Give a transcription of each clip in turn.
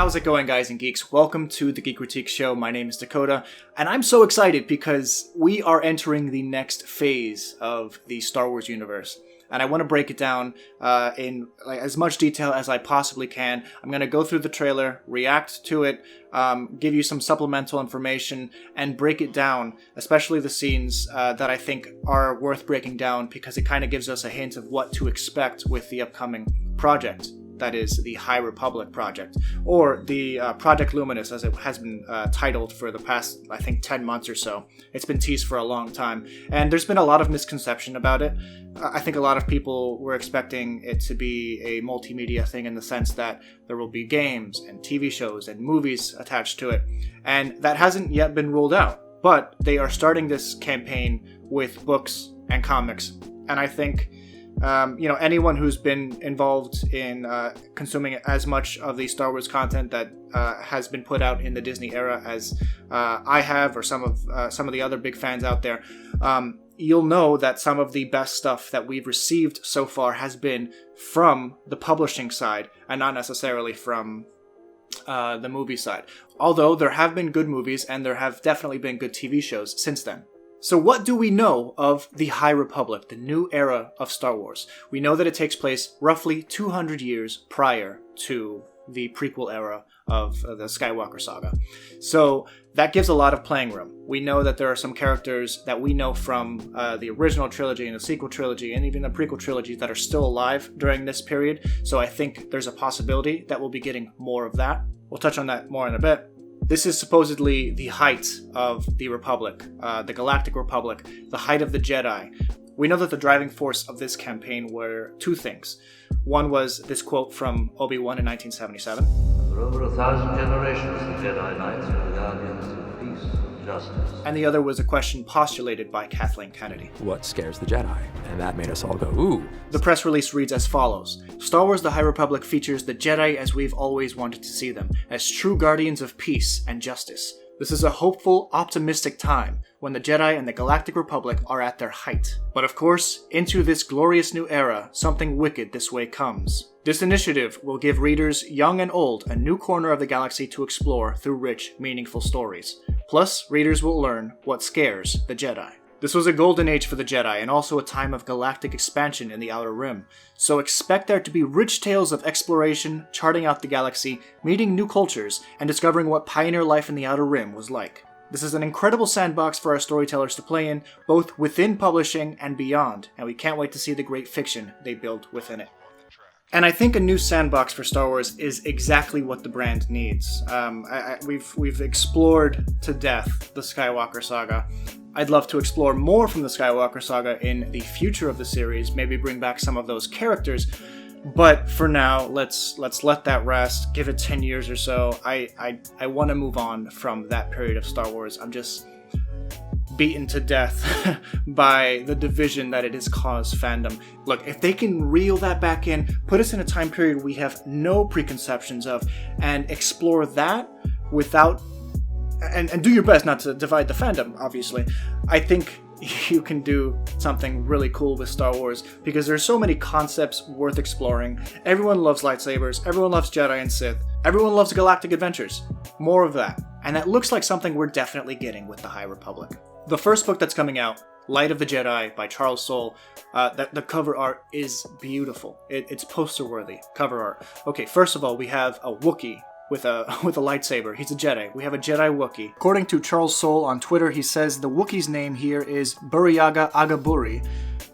How's it going, guys and geeks? Welcome to the Geekritique show. My name is Dakota, and I'm so excited because we are entering the next phase of the Star Wars universe. And I want to break it down in as much detail as I possibly can. I'm going to go through the trailer, react to it, give you some supplemental information, and break it down, especially the scenes that I think are worth breaking down because it kind of gives us a hint of what to expect with the upcoming project. That is the High Republic project, or the Project Luminous, as it has been titled for the past, I think, 10 months or so. It's been teased for a long time, and there's been a lot of misconception about it. I think a lot of people were expecting it to be a multimedia thing in the sense that there will be games and TV shows and movies attached to it, and that hasn't yet been ruled out. But they are starting this campaign with books and comics, and I think anyone who's been involved in consuming as much of the Star Wars content that has been put out in the Disney era as I have, or some of the other big fans out there, you'll know that some of the best stuff that we've received so far has been from the publishing side and not necessarily from the movie side. Although there have been good movies and there have definitely been good TV shows since then. So what do we know of the High Republic, the new era of Star Wars? We know that it takes place roughly 200 years prior to the prequel era of the Skywalker saga. So that gives a lot of playing room. We know that there are some characters that we know from the original trilogy and the sequel trilogy and even the prequel trilogy that are still alive during this period. So I think there's a possibility that we'll be getting more of that. We'll touch on that more in a bit. This is supposedly the height of the Republic, the Galactic Republic, the height of the Jedi. We know that the driving force of this campaign were two things. One was this quote from Obi-Wan in 1977. For over 1,000 generations, the Jedi Knights were the guardians of peace and justice. And the other was a question postulated by Kathleen Kennedy. What scares the Jedi? And that made us all go, ooh. The press release reads as follows. Star Wars The High Republic features the Jedi as we've always wanted to see them, as true guardians of peace and justice. This is a hopeful, optimistic time when the Jedi and the Galactic Republic are at their height. But of course, into this glorious new era, something wicked this way comes. This initiative will give readers, young and old, a new corner of the galaxy to explore through rich, meaningful stories. Plus, readers will learn what scares the Jedi. This was a golden age for the Jedi, and also a time of galactic expansion in the Outer Rim. So expect there to be rich tales of exploration, charting out the galaxy, meeting new cultures, and discovering what pioneer life in the Outer Rim was like. This is an incredible sandbox for our storytellers to play in, both within publishing and beyond, and we can't wait to see the great fiction they build within it. And I think a new sandbox for Star Wars is exactly what the brand needs. We've explored to death the Skywalker saga. I'd love to explore more from the Skywalker saga in the future of the series, maybe bring back some of those characters. But for now, let's let that rest, give it 10 years or so. I want to move on from that period of Star Wars. I'm just beaten to death by the division that it has caused fandom. Look, if they can reel that back in, put us in a time period we have no preconceptions of, and explore that without, and do your best not to divide the fandom, obviously, I think you can do something really cool with Star Wars, because there's so many concepts worth exploring. Everyone loves lightsabers, everyone loves Jedi and Sith, everyone loves galactic adventures. More of that. And that looks like something we're definitely getting with the High Republic. The first book that's coming out, Light of the Jedi by Charles Soule, the cover art is beautiful. It's poster-worthy cover art. Okay, first of all, we have a Wookiee with a lightsaber. He's a Jedi. We have a Jedi Wookiee. According to Charles Soule on Twitter, he says the Wookiee's name here is Burryaga Agaburi,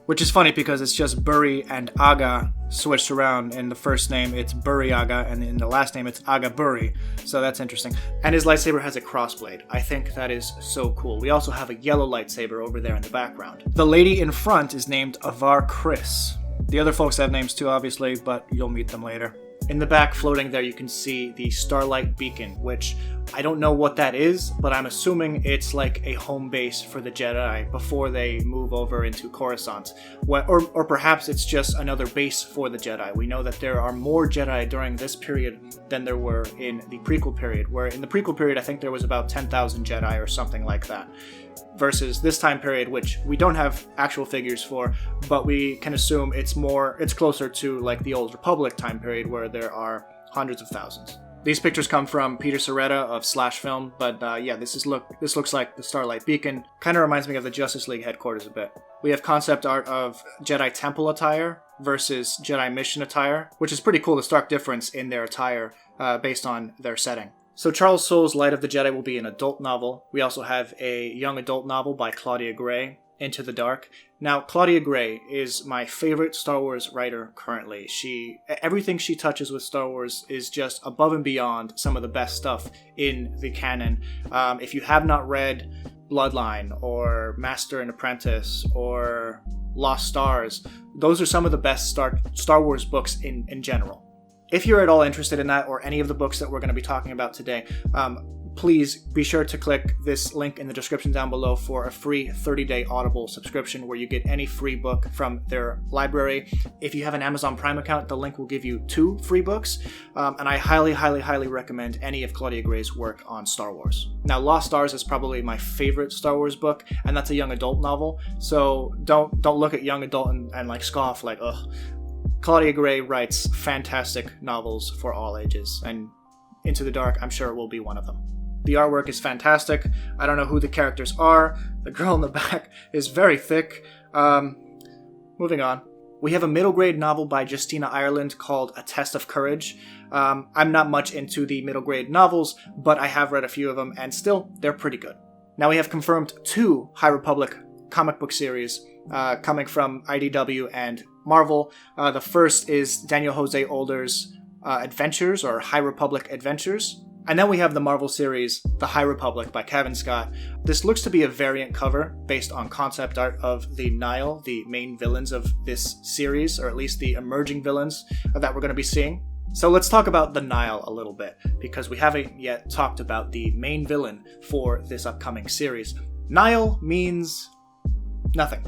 which is funny because it's just Burry and Aga switched around. In the first name, it's Burryaga, and in the last name, it's Agaburi. So that's interesting. And his lightsaber has a crossblade. I think that is so cool. We also have a yellow lightsaber over there in the background. The lady in front is named Avar Kriss. The other folks have names too, obviously, but you'll meet them later. In the back, floating there, you can see the Starlight Beacon, which I don't know what that is, but I'm assuming it's like a home base for the Jedi before they move over into Coruscant. Or perhaps it's just another base for the Jedi. We know that there are more Jedi during this period than there were in the prequel period, where in the prequel period I think there was about 10,000 Jedi or something like that. Versus this time period, which we don't have actual figures for, but we can assume it's closer to like the Old Republic time period where there are hundreds of thousands. These pictures come from Peter Serreta of Slash Film, but yeah, this looks like the Starlight Beacon. Kind of reminds me of the Justice League headquarters a bit. We have concept art of Jedi Temple attire versus Jedi Mission attire, which is pretty cool, the stark difference in their attire based on their setting. So Charles Soule's Light of the Jedi will be an adult novel. We also have a young adult novel by Claudia Gray, Into the Dark. Now, Claudia Gray is my favorite Star Wars writer currently. Everything she touches with Star Wars is just above and beyond some of the best stuff in the canon. If you have not read Bloodline or Master and Apprentice or Lost Stars, those are some of the best Star Wars books in general. If you're at all interested in that or any of the books that we're going to be talking about today, please be sure to click this link in the description down below for a free 30-day Audible subscription where you get any free book from their library. If you have an Amazon Prime account, the link will give you 2 free books, and I highly, highly, highly recommend any of Claudia Gray's work on Star Wars. Now, Lost Stars is probably my favorite Star Wars book, and that's a young adult novel, so don't look at young adult and like scoff like, ugh. Claudia Gray writes fantastic novels for all ages, and Into the Dark, I'm sure, will be one of them. The artwork is fantastic. I don't know who the characters are. The girl in the back is very thick. Moving on. We have a middle grade novel by Justina Ireland called A Test of Courage. I'm not much into the middle grade novels, but I have read a few of them, and still, they're pretty good. Now we have confirmed 2 High Republic comic book series coming from IDW and Marvel. The first is Daniel Jose Older's Adventures, or High Republic Adventures. And then we have the Marvel series, The High Republic by Kevin Scott. This looks to be a variant cover based on concept art of the Nile, the main villains of this series, or at least the emerging villains that we're going to be seeing. So let's talk about the Nile a little bit, because we haven't yet talked about the main villain for this upcoming series. Nile means nothing.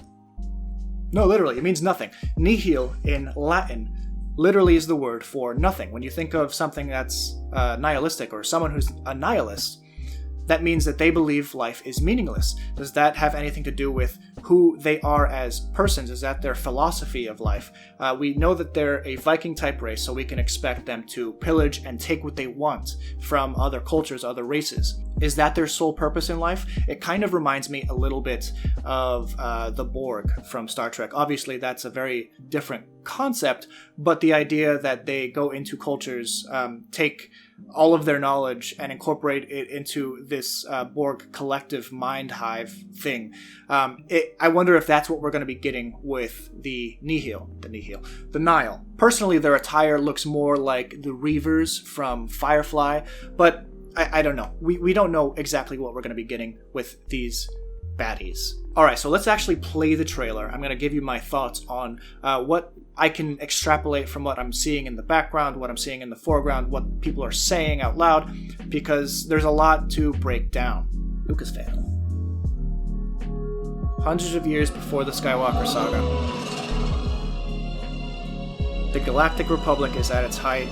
No, literally, it means nothing. Nihil in Latin literally is the word for nothing. When you think of something that's nihilistic or someone who's a nihilist, that means that they believe life is meaningless. Does that have anything to do with who they are as persons? Is that their philosophy of life? We know that they're a Viking-type race, so we can expect them to pillage and take what they want from other cultures, other races. Is that their sole purpose in life? It kind of reminds me a little bit of the Borg from Star Trek. Obviously, that's a very different concept, but the idea that they go into cultures, take all of their knowledge and incorporate it into this Borg collective mind hive thing. I wonder if that's what we're going to be getting with the Nile. Personally, their attire looks more like the Reavers from Firefly, but I don't know. We don't know exactly what we're going to be getting with these baddies. Alright, so let's actually play the trailer. I'm going to give you my thoughts on what I can extrapolate from what I'm seeing in the background, what I'm seeing in the foreground, what people are saying out loud, because there's a lot to break down. Lucasfilm. Hundreds of years before the Skywalker saga, the Galactic Republic is at its height.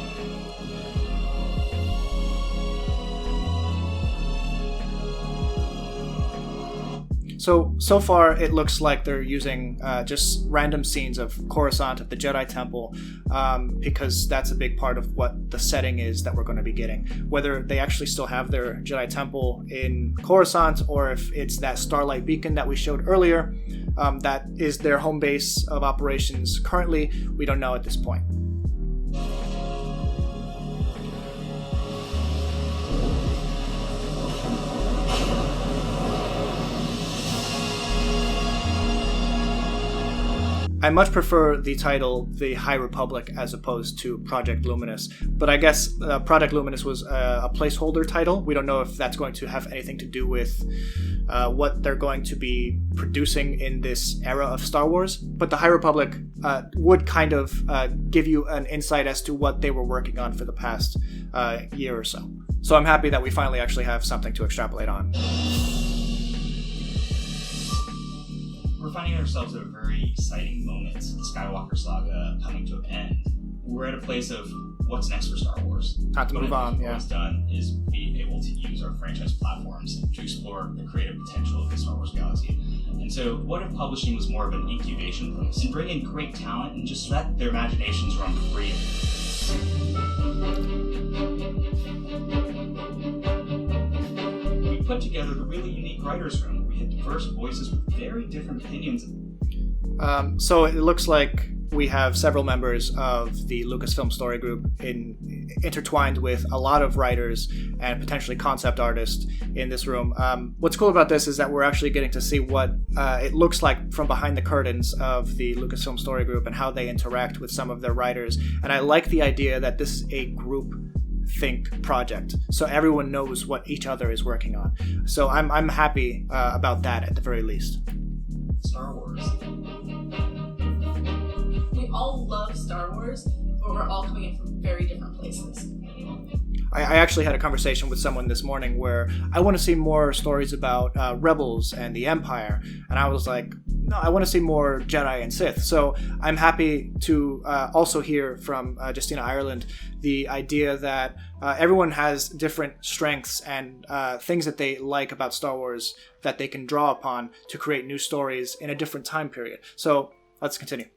So far, it looks like they're using just random scenes of Coruscant, of the Jedi Temple, because that's a big part of what the setting is that we're going to be getting. Whether they actually still have their Jedi Temple in Coruscant, or if it's that Starlight Beacon that we showed earlier, that is their home base of operations currently, we don't know at this point. I much prefer the title The High Republic as opposed to Project Luminous, but I guess Project Luminous was a placeholder title. We don't know if that's going to have anything to do with what they're going to be producing in this era of Star Wars, but the High Republic would kind of give you an insight as to what they were working on for the past year or so. So I'm happy that we finally actually have something to extrapolate on. We're finding ourselves at a very exciting moment, the Skywalker saga coming to an end. We're at a place of what's next for Star Wars. Not to move on, yeah. What it's done is be able to use our franchise platforms to explore the creative potential of the Star Wars galaxy. And so, what if publishing was more of an incubation place and bring in great talent and just let their imaginations run free? put together a really unique writer's room where we had diverse voices with very different opinions. So it looks like we have several members of the Lucasfilm Story Group intertwined with a lot of writers and potentially concept artists in this room. What's cool about this is that we're actually getting to see what it looks like from behind the curtains of the Lucasfilm Story Group and how they interact with some of their writers. And I like the idea that this is a group think project, so everyone knows what each other is working on. So I'm happy about that at the very least. Star Wars. We all love Star Wars, but we're all coming in from very different places. I actually had a conversation with someone this morning where I want to see more stories about Rebels and the Empire, and I was like, no, I want to see more Jedi and Sith. So I'm happy to also hear from Justina Ireland the idea that everyone has different strengths and things that they like about Star Wars that they can draw upon to create new stories in a different time period. So let's continue.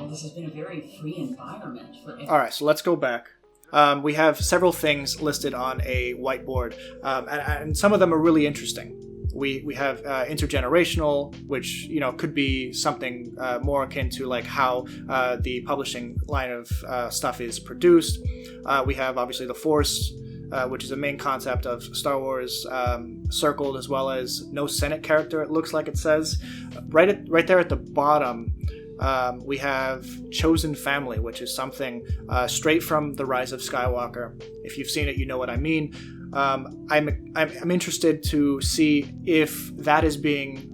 This has been a very free environment for it. All right, so let's go back. We have several things listed on a whiteboard, and some of them are really interesting. We have intergenerational, which could be something more akin to like how the publishing line of stuff is produced. We have obviously the Force, which is a main concept of Star Wars, circled, as well as no Senate character. It looks like it says right there at the bottom. We have Chosen Family, which is something straight from The Rise of Skywalker. If you've seen it, you know what I mean. I'm interested to see if that is being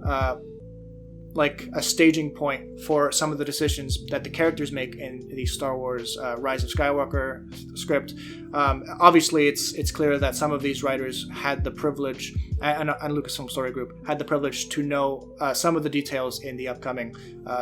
like a staging point for some of the decisions that the characters make in the Star Wars Rise of Skywalker script. Obviously, it's clear that some of these writers had the privilege, and Lucasfilm Story Group had the privilege to know some of the details in the upcoming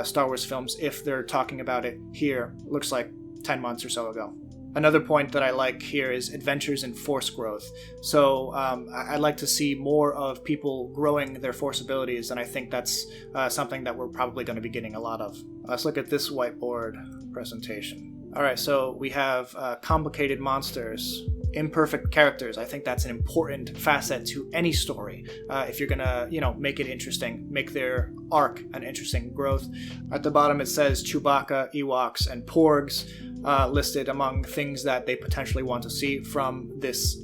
Star Wars films if they're talking about it here. Looks like 10 months or so ago. Another point that I like here is adventures in Force growth. So I'd like to see more of people growing their Force abilities, and I think that's something that we're probably going to be getting a lot of. Let's look at this whiteboard presentation. All right, so we have complicated monsters, imperfect characters. I think that's an important facet to any story. If you're gonna, make it interesting, make their arc an interesting growth. At the bottom it says Chewbacca, Ewoks, and Porgs listed among things that they potentially want to see from this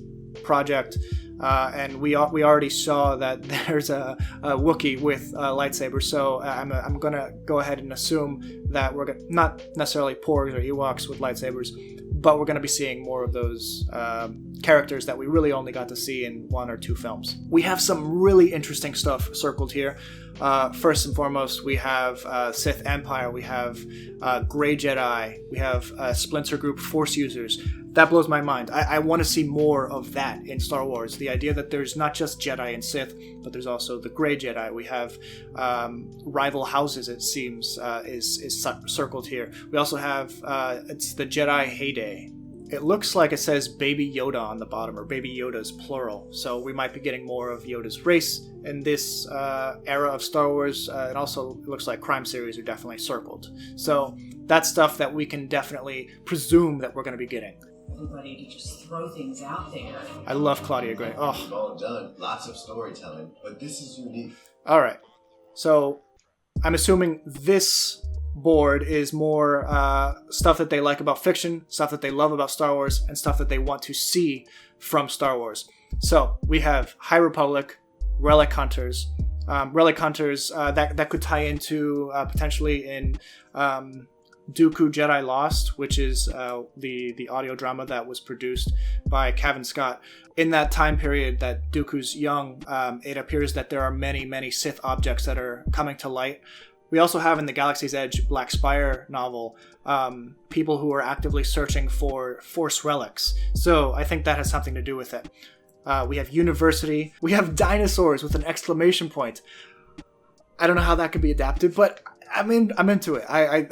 project. And we already saw that there's a Wookiee with lightsabers, so I'm gonna go ahead and assume that we're not necessarily Porgs or Ewoks with lightsabers, but we're going to be seeing more of those characters that we really only got to see in 1 or 2 films. We have some really interesting stuff circled here. First and foremost, we have Sith Empire, we have Grey Jedi, we have Splinter Group Force users. That blows my mind. I want to see more of that in Star Wars. The idea that there's not just Jedi and Sith, but there's also the Grey Jedi. We have rival houses, it seems, is circled here. We also have, it's the Jedi heyday. It looks like it says Baby Yoda on the bottom, or Baby Yoda's plural. So we might be getting more of Yoda's race in this era of Star Wars. It also looks like crime series are definitely circled. So that's stuff that we can definitely presume that we're going to be getting. Everybody to just throw things out there. I love Claudia Gray. Oh. We've all done lots of storytelling, but this is unique. All right. So I'm assuming this board is more stuff that they like about fiction, stuff that they love about Star Wars, and stuff that they want to see from Star Wars. So we have High Republic, Relic Hunters. Relic Hunters, that could tie into potentially in Dooku Jedi Lost, which is the audio drama that was produced by Cavan Scott. In that time period that Dooku's young, it appears that there are many, many Sith objects that are coming to light. We also have in the Galaxy's Edge Black Spire novel, people who are actively searching for Force relics. So I think that has something to do with it. We have University. We have dinosaurs with an exclamation point. I don't know how that could be adapted, but I'm into it. I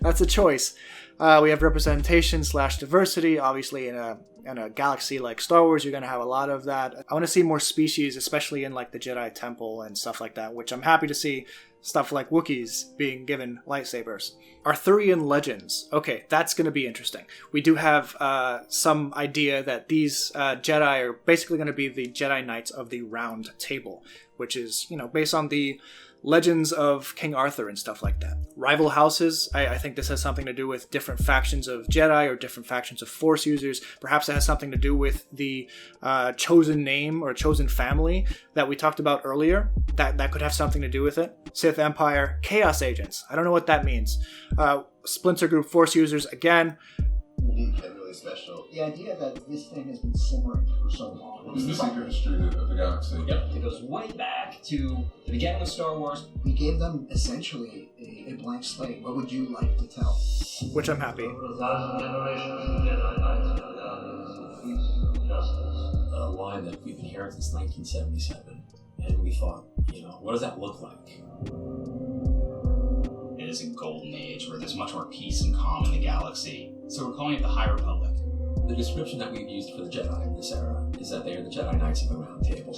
that's a choice. We have representation / diversity. Obviously, in a galaxy like Star Wars, you're going to have a lot of that. I want to see more species, especially in like the Jedi Temple and stuff like that, which I'm happy to see stuff like Wookiees being given lightsabers. Arthurian legends. Okay, that's going to be interesting. We do have some idea that these Jedi are basically going to be the Jedi Knights of the Round Table, which is, based on the legends of King Arthur and stuff like that. Rival houses, I think this has something to do with different factions of Jedi or different factions of Force users. Perhaps it has something to do with the chosen name or chosen family that we talked about earlier. That could have something to do with it. Sith Empire, Chaos Agents. I don't know what that means. Splinter Group Force users, again. Unique and really special. The idea that this thing has been simmering for so long. What is the secret history of the galaxy? Yep, it goes way back to the beginning of Star Wars. We gave them essentially a blank slate. What would you like to tell? Which I'm happy. Over 1,000 generations, the Jedi Knights were guardians of peace and justice. A line that we've been hearing since 1977, and we thought, what does that look like? It is a golden age where there's much more peace and calm in the galaxy. So we're calling it the High Republic. The description that we've used for the Jedi in this era is that they are the Jedi Knights of the Round Table.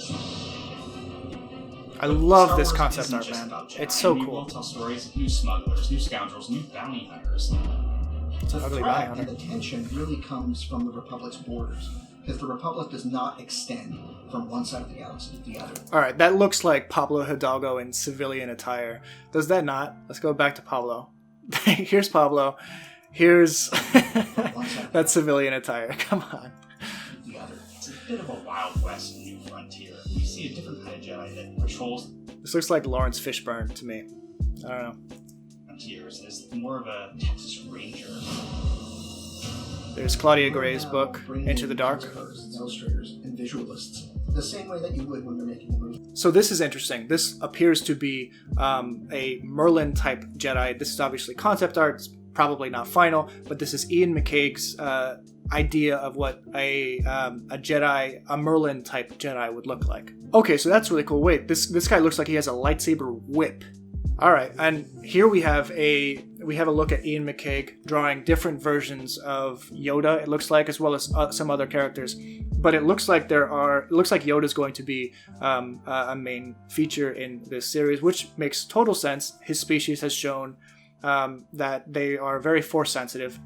I love Star this Wars concept isn't art, just man. about Jedi. It's so We cool. will tell stories of new smugglers, new scoundrels, new bounty hunters. It's an The ugly bounty threat hunter. and the tension really comes from the Republic's borders, because the Republic does not extend from one side of the galaxy to the other. All right, that looks like Pablo Hidalgo in civilian attire. Does that not? Let's go back to Pablo. Here's Pablo. Here's that civilian attire. Come on. The other. It's a bit of a Wild West new frontier. You see a different kind of Jedi that patrols This looks like Lawrence Fishburne to me. I don't know. frontiers as more of a Texas Ranger. There's Claudia Gray's Now, book, bringing Into the in Dark. photographers and illustrators and visualists, the same way that you would when you're making a movie. So this is interesting. This appears to be a Merlin-type Jedi. This is obviously concept art. It's probably not final, but this is Ian McCaig's idea of what a Jedi, a Merlin-type Jedi would look like. Okay, so that's really cool. Wait, this guy looks like he has a lightsaber whip. All right, and here we have a look at Ian McCaig drawing different versions of Yoda. It looks like, as well as some other characters, but it looks like Yoda's going to be a main feature in this series, which makes total sense. His species has shown that they are very force sensitive.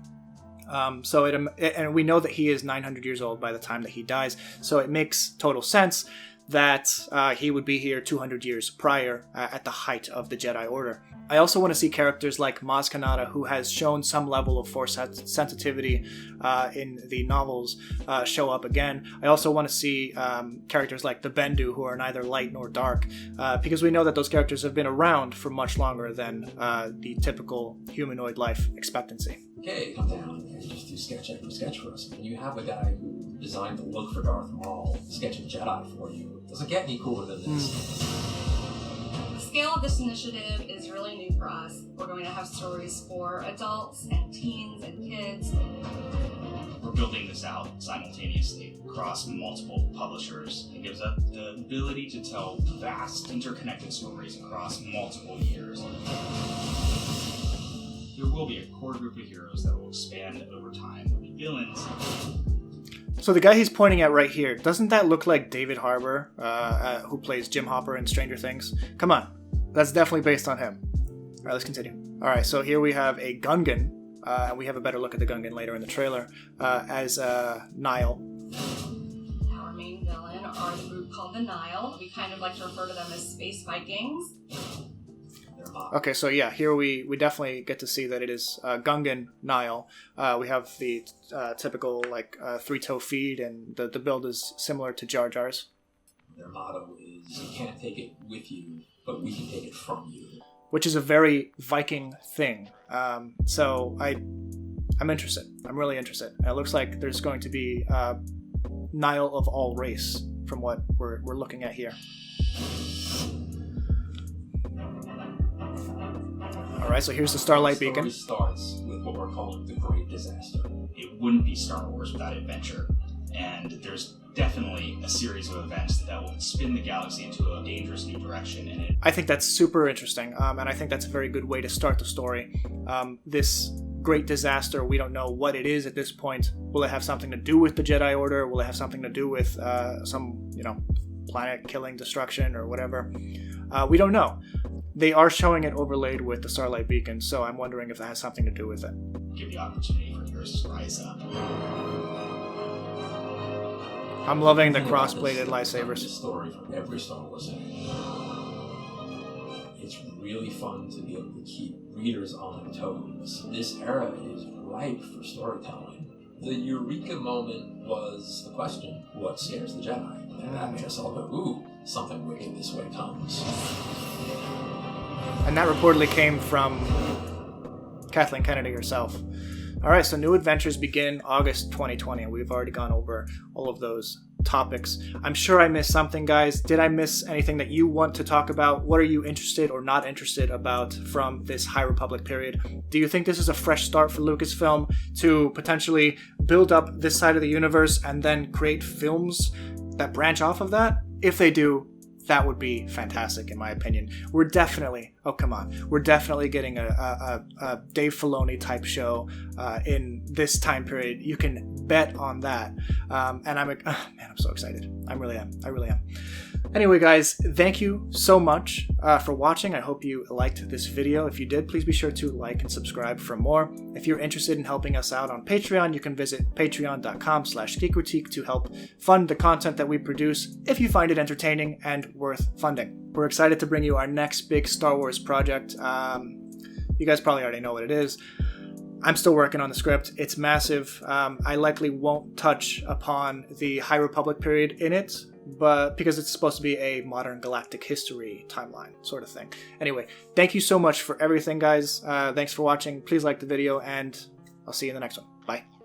And we know that he is 900 years old by the time that he dies, so it makes total sense that he would be here 200 years prior at the height of the Jedi Order. I also want to see characters like Maz Kanata, who has shown some level of force sensitivity in the novels, show up again. I also want to see characters like the Bendu, who are neither light nor dark, because we know that those characters have been around for much longer than the typical humanoid life expectancy. Okay, come down and just do sketch after sketch for us. And you have a guy who designed the look for Darth Maul sketching Jedi for you. Doesn't get any cooler than this. The scale of this initiative is really new for us. We're going to have stories for adults and teens and kids. We're building this out simultaneously across multiple publishers. It gives us the ability to tell vast, interconnected stories across multiple years. There will be a core group of heroes that will expand over time. There'll be villains. So the guy he's pointing at right here, doesn't that look like David Harbour, who plays Jim Hopper in Stranger Things? Come on, that's definitely based on him. All right, let's continue. All right, so here we have a Gungan, and we have a better look at the Gungan later in the trailer, as Nile. Our main villain are the group called the Nile. We kind of like to refer to them as space Vikings. Okay, so yeah, here we definitely get to see that it is Gungan Nile. We have the typical three-toe feet, and the build is similar to Jar Jar's. Their motto is, you can't take it with you, but we can take it from you. Which is a very Viking thing. So I'm interested. I'm really interested. And it looks like there's going to be Nile of all race from what we're looking at here. All right, so here's the Starlight Beacon. The story starts with what we're calling the Great Disaster. It wouldn't be Star Wars without adventure. And there's definitely a series of events that will spin the galaxy into a dangerous new direction. And I think that's super interesting, and I think that's a very good way to start the story. This great disaster. We don't know what it is at this point. Will it have something to do with the Jedi Order? Will it have something to do with some, planet-killing destruction or whatever? We don't know. They are showing it overlaid with the Starlight Beacon, so I'm wondering if that has something to do with it. Give the opportunity for heroes to rise up. I'm loving the cross-bladed lightsabers. Story from every Star Wars thing. It's really fun to be able to keep readers on their toes. This era is ripe for storytelling. The eureka moment was the question, what scares the Jedi? And that made us all go, ooh, something wicked this way comes. And that reportedly came from Kathleen Kennedy herself. All right, so New Adventures begin August 2020, and we've already gone over all of those topics. I'm sure I missed something, guys. Did I miss anything that you want to talk about? What are you interested or not interested about from this High Republic period? Do you think this is a fresh start for Lucasfilm to potentially build up this side of the universe and then create films that branch off of that? If they do, that would be fantastic, in my opinion. We're definitely getting a Dave Filoni type show in this time period. You can bet on that. And I'm so excited. I really am. Anyway, guys, thank you so much for watching. I hope you liked this video. If you did, please be sure to like and subscribe for more. If you're interested in helping us out on Patreon, you can visit patreon.com/Geekritique to help fund the content that we produce if you find it entertaining and worth funding. We're excited to bring you our next big Star Wars project. You guys probably already know what it is. I'm still working on the script. It's massive. I likely won't touch upon the High Republic period in it, but because it's supposed to be a modern galactic history timeline sort of thing. Anyway, thank you so much for everything, guys. Thanks for watching. Please like the video, and I'll see you in the next one. Bye.